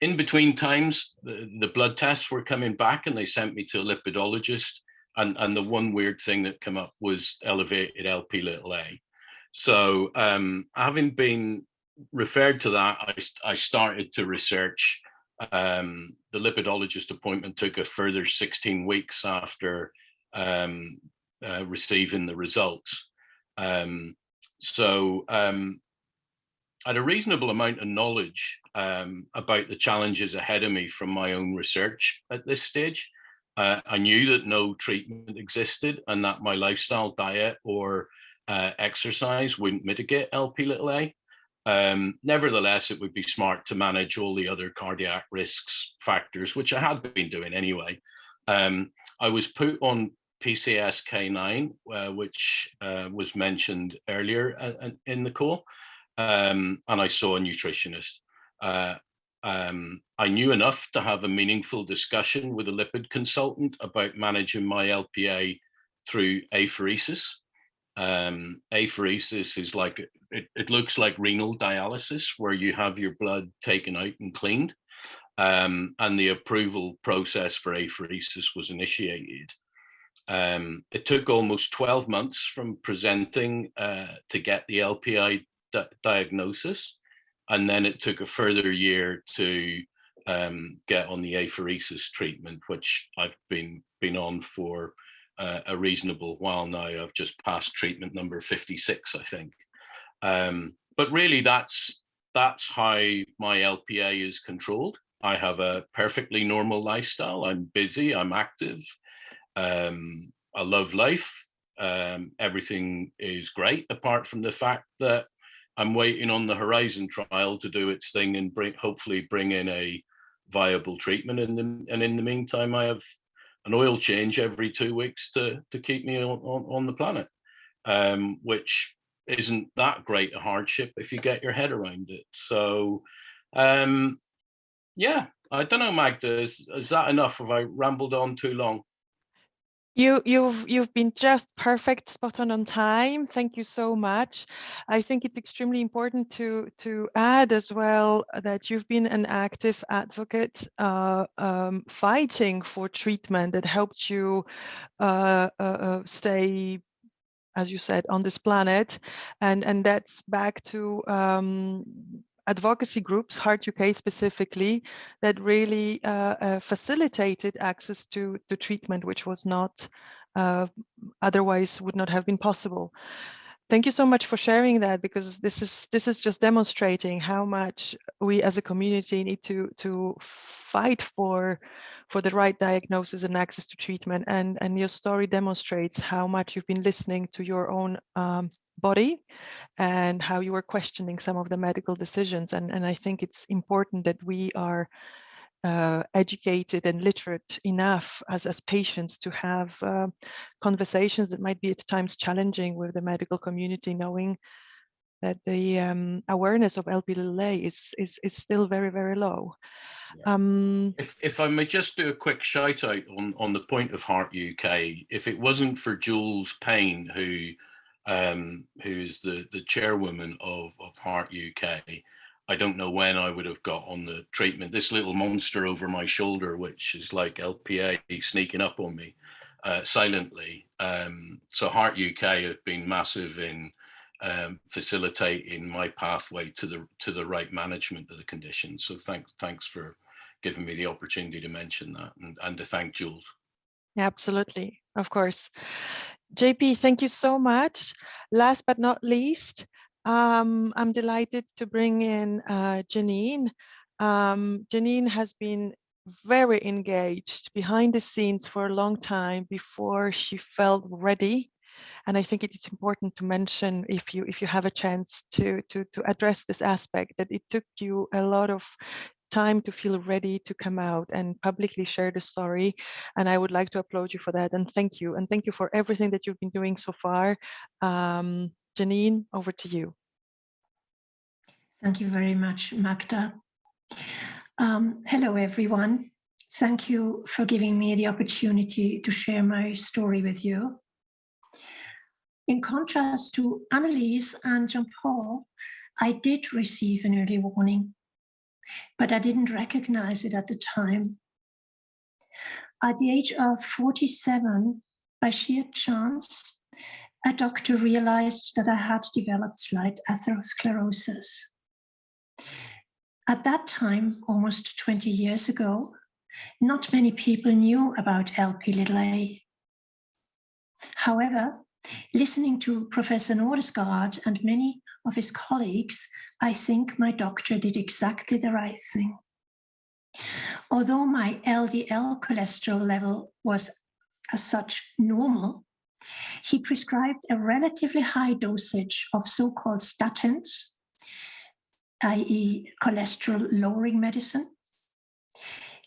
Speaker 4: In between times, the blood tests were coming back, and they sent me to a lipidologist. And the one weird thing that came up was elevated Lp(a). So having been referred to that, I started to research. The lipidologist appointment took a further 16 weeks after receiving the results. So I had a reasonable amount of knowledge about the challenges ahead of me from my own research at this stage. I knew that no treatment existed and that my lifestyle, diet, or exercise wouldn't mitigate Lp(a). Nevertheless, it would be smart to manage all the other cardiac risks factors, which I had been doing anyway. I was put on PCSK9, which was mentioned earlier in the call, and I saw a nutritionist. I knew enough to have a meaningful discussion with a lipid consultant about managing my LPA through apheresis. Apheresis is like, it looks like renal dialysis, where you have your blood taken out and cleaned, and the approval process for apheresis was initiated. It took almost 12 months from presenting to get the LPI diagnosis, and then it took a further year to get on the apheresis treatment, which I've been on for a reasonable while now. I've just passed treatment number 56, I think. But really, that's how my LPA is controlled. I have a perfectly normal lifestyle. I'm busy, I'm active, I love life. Everything is great, apart from the fact that I'm waiting on the Horizon trial to do its thing and hopefully bring in a viable treatment. And in the meantime, I have an oil change every 2 weeks to keep me on the planet, which isn't that great a hardship if you get your head around it. So, yeah, I don't know, Magda, is that enough? Have I rambled on too long?
Speaker 1: You've been just perfect, spot on time. Thank you so much. I think it's extremely important to add as well that you've been an active advocate fighting for treatment that helped you stay, as you said, on this planet, and that's back to advocacy groups, Heart UK specifically, that really facilitated access to treatment, which was not otherwise would not have been possible. Thank you so much for sharing that, because this is just demonstrating how much we as a community need to fight for the right diagnosis and access to treatment. And your story demonstrates how much you've been listening to your own body and how you were questioning some of the medical decisions. And I think it's important that we are educated and literate enough as patients to have conversations that might be at times challenging with the medical community, knowing that the awareness of Lp(a) is still very, very low.
Speaker 4: Yeah. If I may just do a quick shout out on the point of Heart UK, if it wasn't for Jules Payne, who's the chairwoman of Heart UK, I don't know when I would have got on the treatment. This little monster over my shoulder, which is like LPA sneaking up on me silently. So Heart UK have been massive in facilitating my pathway to the right management of the condition. So thanks for giving me the opportunity to mention that, and to thank Jules.
Speaker 1: Absolutely, of course. JP, thank you so much. Last but not least, I'm delighted to bring in Janine. Janine has been very engaged behind the scenes for a long time before she felt ready. And I think it is important to mention, if you have a chance to address this aspect, that it took you a lot of time to feel ready to come out and publicly share the story. And I would like to applaud you for that. And thank you. And thank you for everything that you've been doing so far. Janine, over to you.
Speaker 5: Thank you very much, Magda. Hello, everyone. Thank you for giving me the opportunity to share my story with you. In contrast to Annelies and Jean-Paul, I did receive an early warning, but I didn't recognize it at the time. At the age of 47, by sheer chance, a doctor realized that I had developed slight atherosclerosis. At that time, almost 20 years ago, not many people knew about Lp(a). However, listening to Professor Nordesgaard and many of his colleagues, I think my doctor did exactly the right thing. Although my LDL cholesterol level was as such normal, he prescribed a relatively high dosage of so-called statins, i.e. cholesterol-lowering medicine,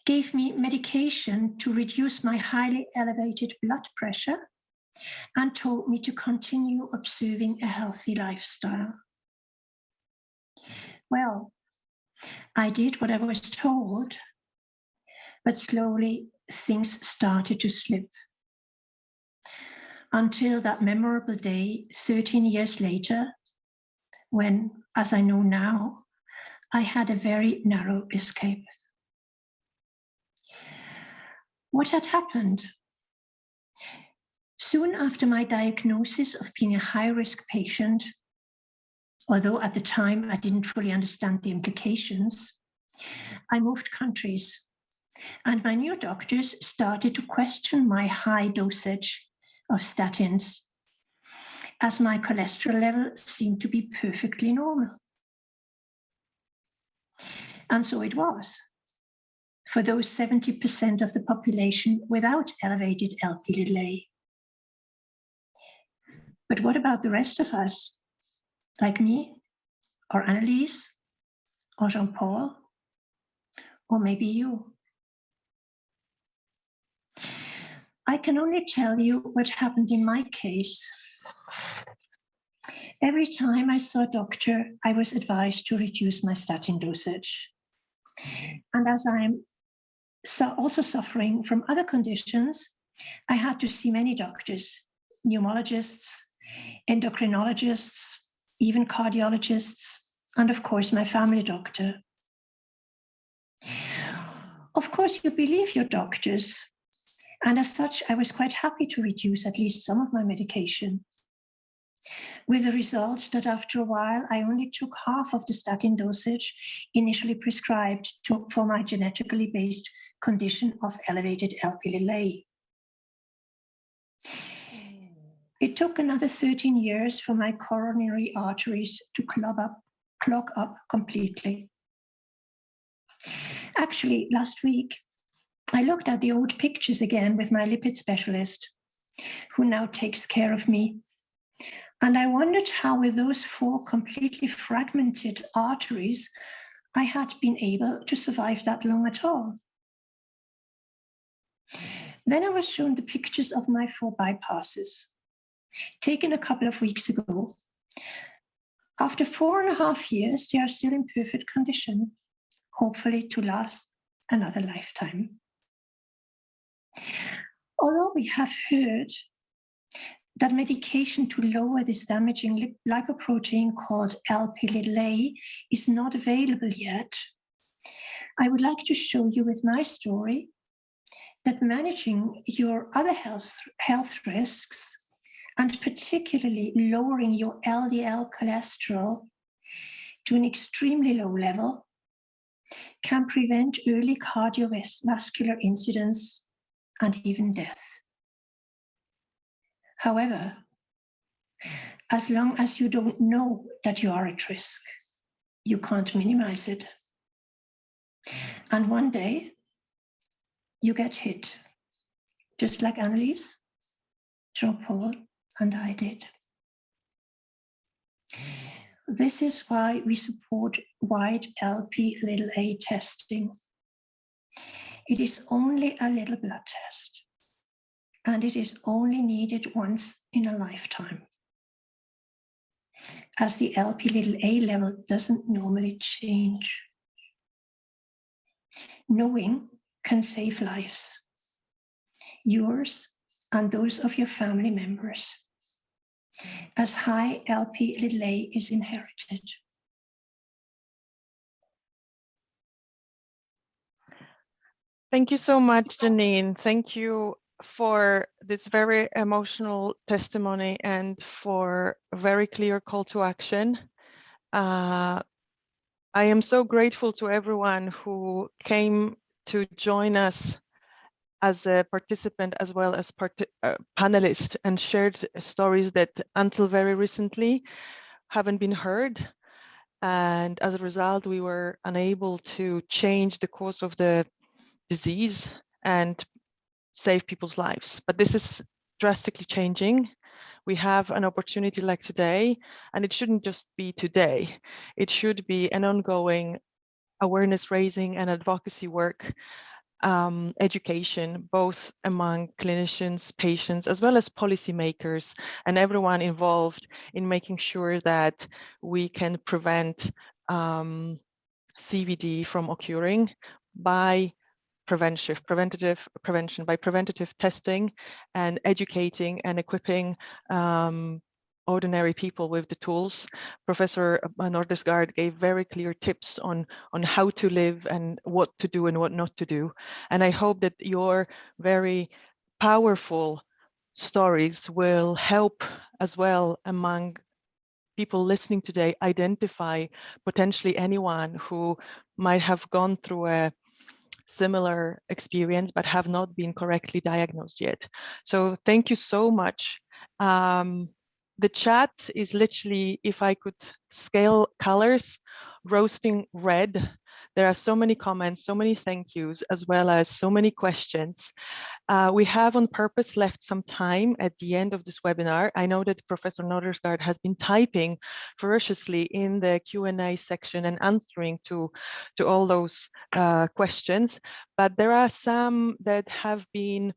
Speaker 5: gave me medication to reduce my highly elevated blood pressure, and told me to continue observing a healthy lifestyle. Well, I did what I was told, but slowly things started to slip. Until that memorable day, 13 years later, when, as I know now, I had a very narrow escape. What had happened? Soon after my diagnosis of being a high-risk patient, although at the time I didn't fully understand the implications, I moved countries, and my new doctors started to question my high dosage of statins, as my cholesterol level seemed to be perfectly normal. And so it was, for those 70% of the population without elevated Lp(a). But what about the rest of us, like me, or Annelies, or Jean-Paul, or maybe you? I can only tell you what happened in my case. Every time I saw a doctor, I was advised to reduce my statin dosage. And as I'm also suffering from other conditions, I had to see many doctors, pneumologists, endocrinologists, even cardiologists, and of course, my family doctor. Of course, you believe your doctors, and as such, I was quite happy to reduce at least some of my medication, with the result that after a while, I only took half of the statin dosage initially prescribed for my genetically based condition of elevated Lp(a). It took another 13 years for my coronary arteries to clog up completely. Actually, last week, I looked at the old pictures again with my lipid specialist, who now takes care of me. And I wondered how, with those 4 completely fragmented arteries, I had been able to survive that long at all. Then I was shown the pictures of my 4 bypasses, taken a couple of weeks ago. After 4.5 years, they are still in perfect condition, hopefully to last another lifetime. Although we have heard that medication to lower this damaging lipoprotein called Lp(a) is not available yet, I would like to show you with my story that managing your other health risks, and particularly lowering your LDL cholesterol to an extremely low level, can prevent early cardiovascular incidents and even death. However, as long as you don't know that you are at risk, you can't minimize it. And one day, you get hit, just like Annelies, Jean-Paul, and I did. This is why we support wide Lp(a) testing. It is only a little blood test, and it is only needed once in a lifetime, as the Lp(a) level doesn't normally change. Knowing can save lives, yours and those of your family members, as high Lp(a) is inherited.
Speaker 1: Thank you so much, Janine. Thank you for this very emotional testimony and for a very clear call to action. I am so grateful to everyone who came to join us as a participant as well as panelist and shared stories that until very recently haven't been heard. And as a result, we were unable to change the course of the disease and save people's lives. But this is drastically changing. We have an opportunity like today, and it shouldn't just be today. It should be an ongoing awareness raising and advocacy work, education, both among clinicians, patients, as well as policymakers and everyone involved in making sure that we can prevent CVD from occurring by preventative prevention, by preventative testing and educating and equipping ordinary people with the tools. Professor Nordersgaard gave very clear tips on how to live and what to do and what not to do. And I hope that your very powerful stories will help as well among people listening today identify potentially anyone who might have gone through a similar experience but have not been correctly diagnosed yet. So thank you so much. The chat is literally, if I could scale colors, roasting red. There are so many comments, so many thank yous, as well as so many questions. We have on purpose left some time at the end of this webinar. I know that Professor Nordersgaard has been typing ferociously in the Q&A section and answering to all those questions, but there are some that have been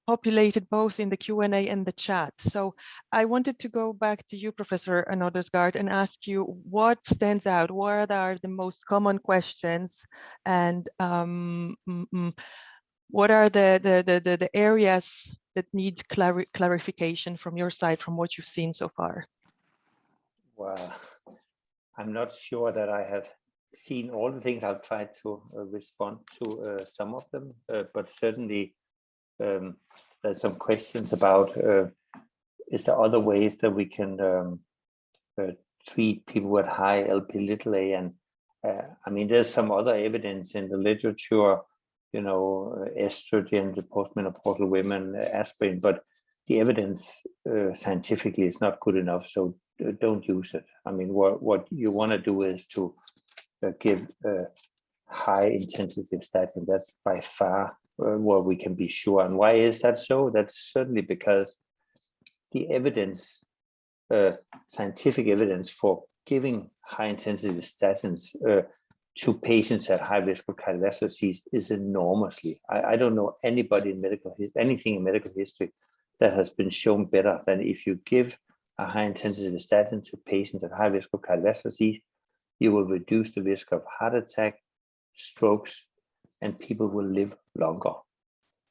Speaker 1: populated both in the Q&A and the chat. So I wanted to go back to you, Professor Nordersgaard, and ask you what stands out, what are the most common questions, and what are the areas that need clarification from your side, from what you've seen so far?
Speaker 2: Well, I'm not sure that I have seen all the things. I'll try to respond to some of them, but certainly there's some questions about is there other ways that we can treat people with high Lp(a), and I mean, there's some other evidence in the literature, you know, estrogen, the postmenopausal women, aspirin, but the evidence scientifically is not good enough, so don't use it. I mean, what you want to do is to give high intensity statin. That's by far where we can be sure. And why is that so? That's certainly because the evidence, scientific evidence for giving high intensity statins to patients at high risk of cardiovascular disease is enormously. I don't know anybody in anything in medical history that has been shown better than if you give a high intensity statin to patients at high risk of cardiovascular disease, you will reduce the risk of heart attack, strokes, and people will live longer.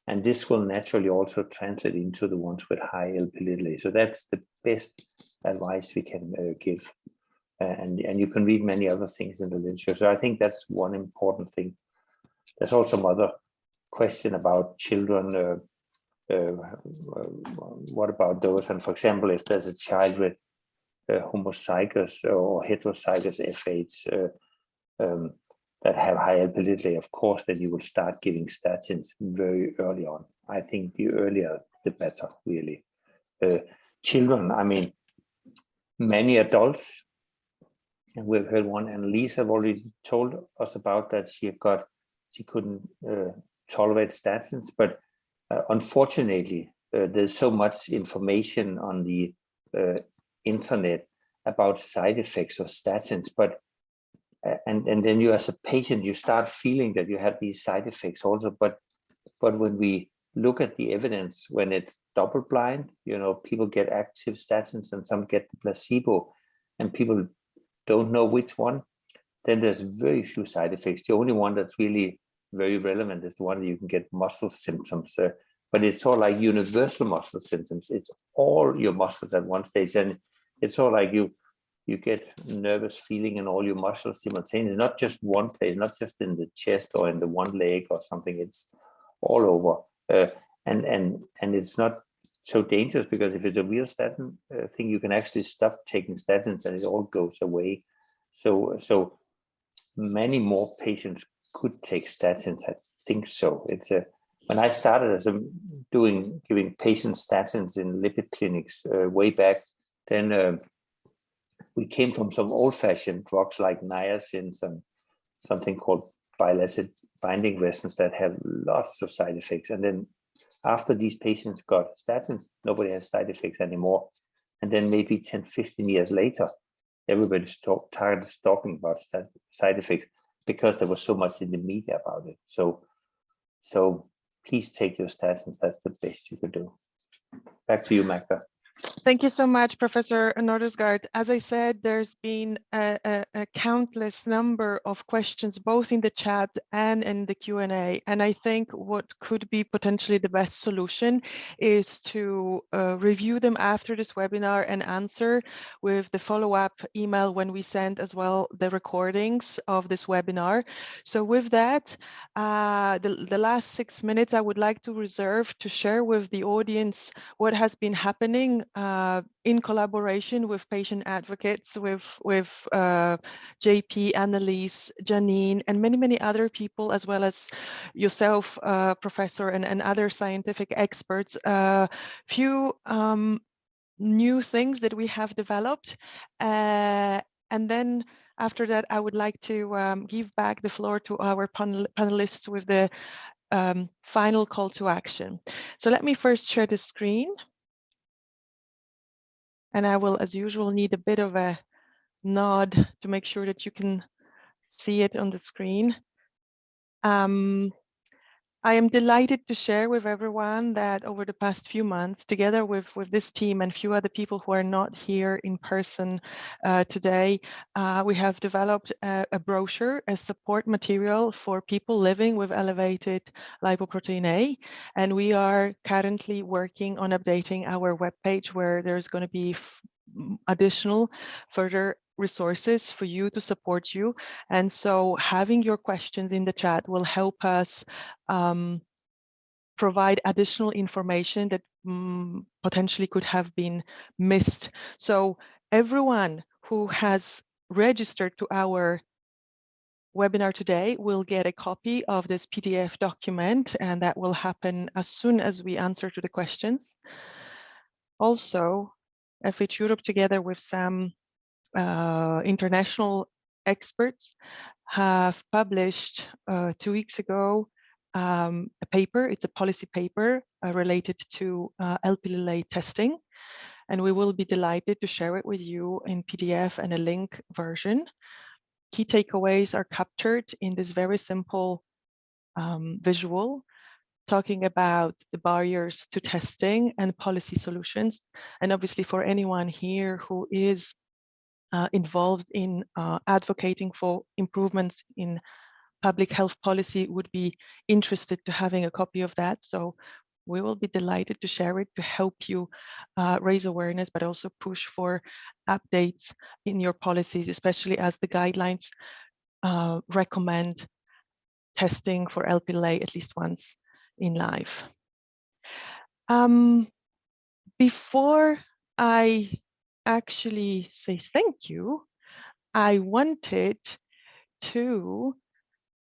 Speaker 2: And this will naturally also translate into the ones with high Lp(a). So that's the best advice we can give. And you can read many other things in the literature. So I think that's one important thing. There's also some other question about children. What about those? And for example, if there's a child with homozygous or heterozygous FH that have high Lp(a), of course, then you will start giving statins very early on. I think the earlier, the better, really. Children, I mean, many adults, and we've heard one, Annalise have already told us about that she couldn't tolerate statins, but unfortunately, there's so much information on the internet about side effects of statins, but and then you as a patient, you start feeling that you have these side effects also, but when we look at the evidence, when it's double blind, you know, people get active statins and some get the placebo, and people don't know which one, then there's very few side effects. The only one that's really very relevant is the one that you can get muscle symptoms, but it's all like universal muscle symptoms. It's all your muscles at one stage, and it's all like you get nervous feeling in all your muscles simultaneously, not just one place, not just in the chest or in the one leg or something. It's all over, and it's not so dangerous, because if it's a real statin thing, you can actually stop taking statins and it all goes away. So many more patients could take statins. I think so. It's when I started as giving patients statins in lipid clinics way back, then we came from some old-fashioned drugs like niacin and something called bile acid binding resins that have lots of side effects. And then after these patients got statins, nobody has side effects anymore. And then maybe 10, 15 years later, everybody started talking about side effects because there was so much in the media about it. So please take your statins. That's the best you could do. Back to you, Magda.
Speaker 1: Thank you so much, Professor Nordesgaard. As I said, there's been a countless number of questions, both in the chat and in the Q&A. And I think what could be potentially the best solution is to review them after this webinar and answer with the follow-up email when we send as well the recordings of this webinar. So with that, the last 6 minutes I would like to reserve to share with the audience what has been happening in collaboration with patient advocates, with JP, Annalise, Janine, and many other people, as well as yourself, Professor, and other scientific experts. Few new things that we have developed, and then after that, I would like to give back the floor to our panelists with the final call to action. So let me first share the screen. And I will, as usual, need a bit of a nod to make sure that you can see it on the screen. I am delighted to share with everyone that over the past few months, together with this team and few other people who are not here in person today, we have developed a brochure, a support material for people living with elevated lipoprotein A. And we are currently working on updating our webpage where there's going to be additional further resources for you to support you. And so having your questions in the chat will help us provide additional information that potentially could have been missed. So everyone who has registered to our webinar today will get a copy of this PDF document, and that will happen as soon as we answer to the questions. Also, FH Europe, together with some international experts, have published 2 weeks ago a paper. It's a policy paper related to Lp(a) testing, and we will be delighted to share it with you in PDF and a link version. Key takeaways are captured in this very simple visual, talking about the barriers to testing and policy solutions. And obviously for anyone here who is involved in advocating for improvements in public health policy would be interested to having a copy of that. So we will be delighted to share it to help you raise awareness, but also push for updates in your policies, especially as the guidelines recommend testing for Lp(a) at least once in life. Before I actually say thank you, I wanted to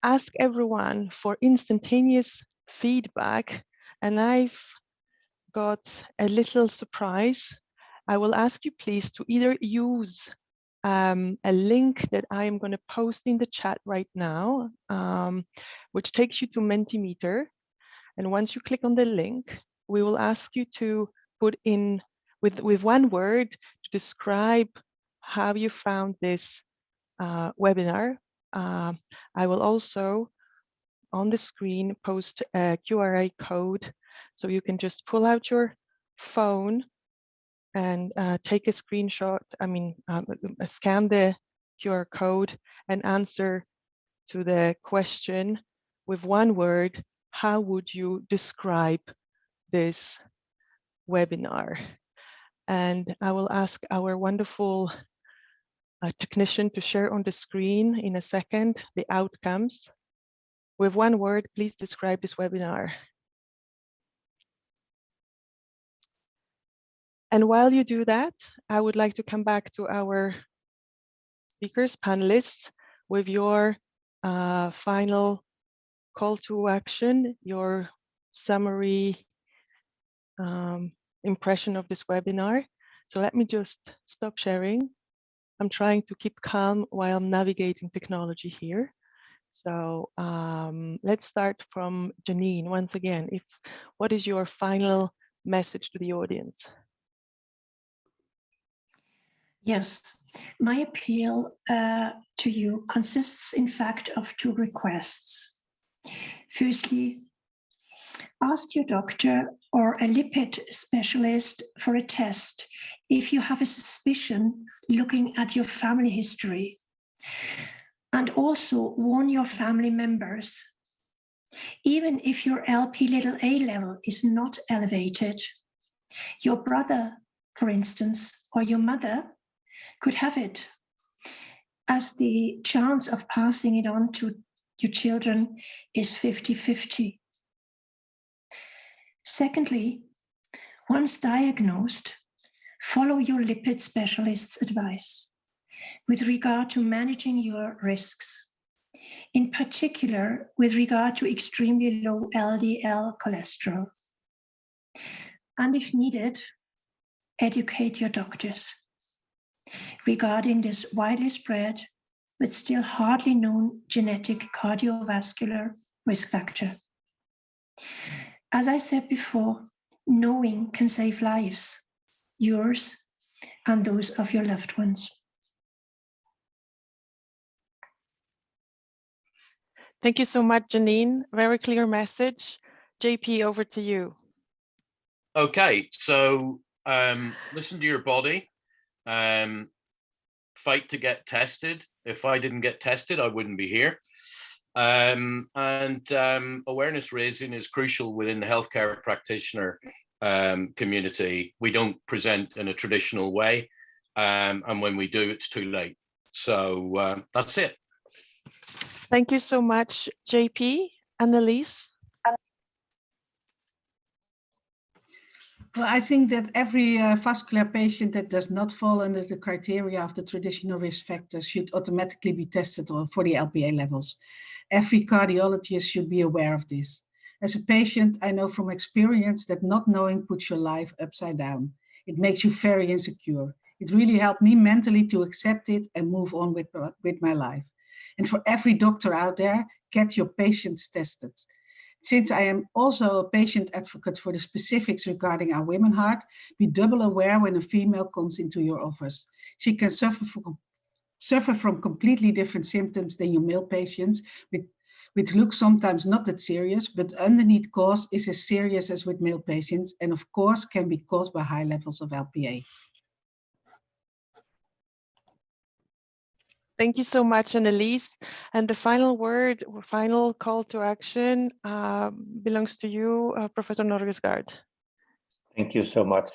Speaker 1: ask everyone for instantaneous feedback, and I've got a little surprise. I will ask you please to either use a link that I am going to post in the chat right now, which takes you to Mentimeter. And once you click on the link, we will ask you to put in with one word to describe how you found this webinar. I will also on the screen post a QR code, so you can just pull out your phone and take a screenshot, scan the QR code and answer to the question with one word: how would you describe this webinar? And I will ask our wonderful technician to share on the screen in a second the outcomes. With one word, please describe this webinar. And while you do that, I would like to come back to our speakers, panelists, with your final call to action, your summary impression of this webinar. So let me just stop sharing. I'm trying to keep calm while I'm navigating technology here. So let's start from Janine once again. What is your final message to the audience?
Speaker 5: Yes, my appeal to you consists in fact of two requests. Firstly, ask your doctor or a lipid specialist for a test if you have a suspicion looking at your family history. And also warn your family members. Even if your Lp(a) level is not elevated, your brother, for instance, or your mother could have it, as the chance of passing it on to your children is 50-50. Secondly, once diagnosed, follow your lipid specialist's advice with regard to managing your risks, in particular with regard to extremely low LDL cholesterol. And if needed, educate your doctors regarding this widely spread but still hardly known genetic cardiovascular risk factor. As I said before, knowing can save lives, yours and those of your loved ones.
Speaker 1: Thank you so much, Janine. Very clear message. JP, over to you.
Speaker 4: Okay, so listen to your body. Fight to get tested. If I didn't get tested, I wouldn't be here. Awareness raising is crucial within the healthcare practitioner community. We don't present in a traditional way, and when we do, it's too late. So that's it.
Speaker 1: Thank you so much, JP. Annelies?
Speaker 3: Well, I think that every vascular patient that does not fall under the criteria of the traditional risk factors should automatically be tested for the LPA levels. Every cardiologist should be aware of this. As a patient, I know from experience that not knowing puts your life upside down. It makes you very insecure. It really helped me mentally to accept it and move on with my life. And for every doctor out there, get your patients tested. Since I am also a patient advocate for the specifics regarding our women heart, be double aware when a female comes into your office. She can suffer from completely different symptoms than your male patients, which look sometimes not that serious, but underneath cause is as serious as with male patients, and of course can be caused by high levels of LPA.
Speaker 1: Thank you so much, Annelies. And the final word, or final call to action belongs to you, Professor Norgesgaard.
Speaker 2: Thank you so much.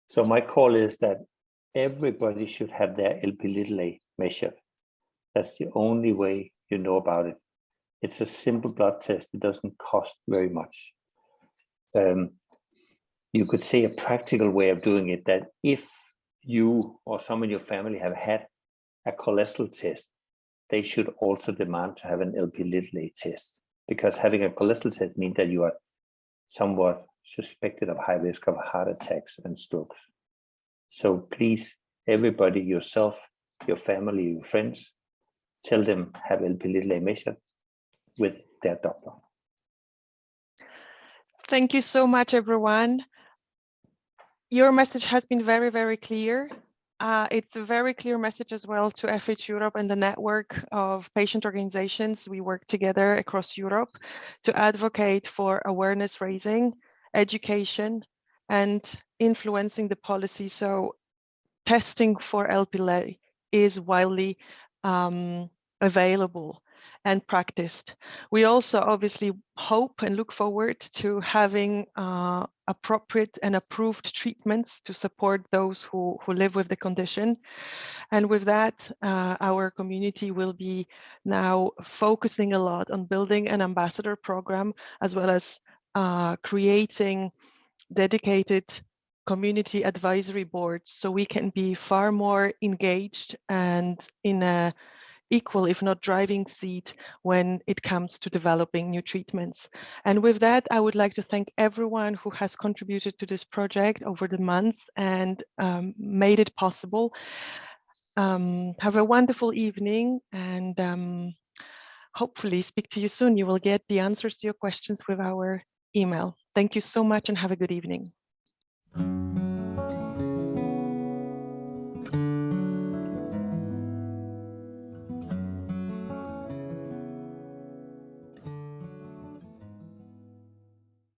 Speaker 2: So my call is that everybody should have their Lp(a) measured. That's the only way you know about it. It's a simple blood test. It doesn't cost very much. You could say a practical way of doing it, that if you or someone in your family have had a cholesterol test, they should also demand to have an Lp(a) test, because having a cholesterol test means that you are somewhat suspected of high risk of heart attacks and strokes. So please, everybody, yourself, your family, your friends, tell them have Lp(a) measured with their doctor.
Speaker 1: Thank you so much, everyone. Your message has been very, very clear. It's a very clear message as well to FH Europe and the network of patient organizations. We work together across Europe to advocate for awareness raising, education, and influencing the policy. So testing for Lp(a) is widely available and practiced. We also obviously hope and look forward to having appropriate and approved treatments to support those who live with the condition. And with that, our community will be now focusing a lot on building an ambassador program, as well as creating dedicated community advisory boards, so we can be far more engaged and in a equal, if not driving seat when it comes to developing new treatments. And with that, I would like to thank everyone who has contributed to this project over the months and made it possible. Have a wonderful evening, and hopefully speak to you soon. You will get the answers to your questions with our email. Thank you so much and have a good evening.